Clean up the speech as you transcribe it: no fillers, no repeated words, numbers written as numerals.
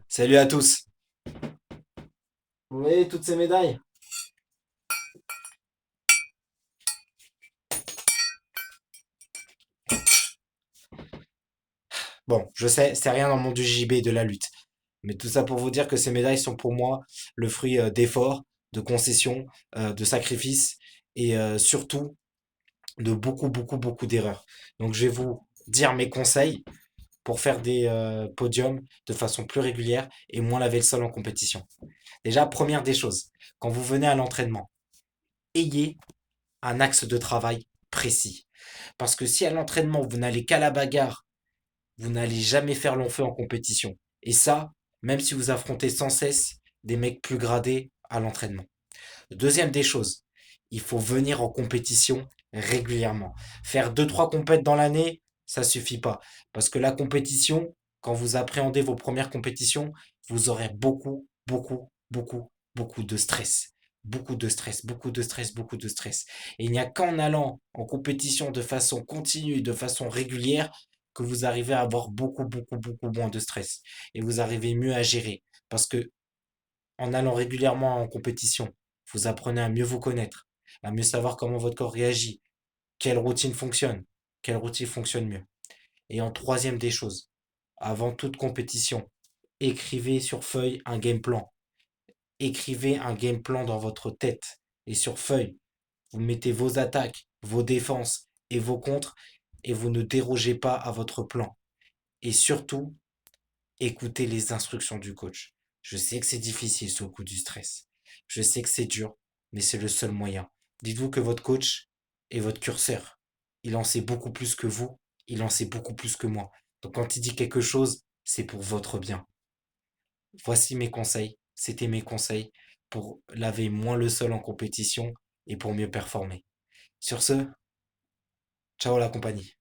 Salut à tous. Vous voyez toutes ces médailles? Bon, je sais, c'est rien dans le monde du JB de la lutte. Mais tout ça pour vous dire que ces médailles sont pour moi le fruit d'efforts, de concessions, de sacrifices et surtout de beaucoup, beaucoup, beaucoup d'erreurs. Donc je vais vous dire mes conseils pour faire des podiums de façon plus régulière et moins laver le sol en compétition. Déjà, première des choses, quand vous venez à l'entraînement, ayez un axe de travail précis. Parce que si à l'entraînement, vous n'allez qu'à la bagarre, vous n'allez jamais faire long feu en compétition. Et ça, même si vous affrontez sans cesse des mecs plus gradés à l'entraînement. Deuxième des choses, il faut venir en compétition régulièrement. Faire deux trois compètes dans l'année, ça suffit pas. Parce que la compétition, quand vous appréhendez vos premières compétitions, vous aurez beaucoup, beaucoup, beaucoup, beaucoup de stress. Beaucoup de stress, beaucoup de stress, beaucoup de stress. Et il n'y a qu'en allant en compétition de façon continue, de façon régulière, que vous arrivez à avoir beaucoup, beaucoup, beaucoup moins de stress. Et vous arrivez mieux à gérer. Parce que en allant régulièrement en compétition, vous apprenez à mieux vous connaître, à mieux savoir comment votre corps réagit, quelle routine fonctionne mieux. Et en troisième des choses, avant toute compétition, écrivez sur feuille un game plan. Écrivez un game plan dans votre tête et sur feuille. Vous mettez vos attaques, vos défenses et vos contres et vous ne dérogez pas à votre plan. Et surtout, écoutez les instructions du coach. Je sais que c'est difficile sous le coup du stress. Je sais que c'est dur, mais c'est le seul moyen. Dites-vous que votre coach est votre curseur. Il en sait beaucoup plus que vous, il en sait beaucoup plus que moi. Donc quand il dit quelque chose, c'est pour votre bien. Voici mes conseils. C'était mes conseils pour laver moins le sol en compétition et pour mieux performer. Sur ce, ciao la compagnie.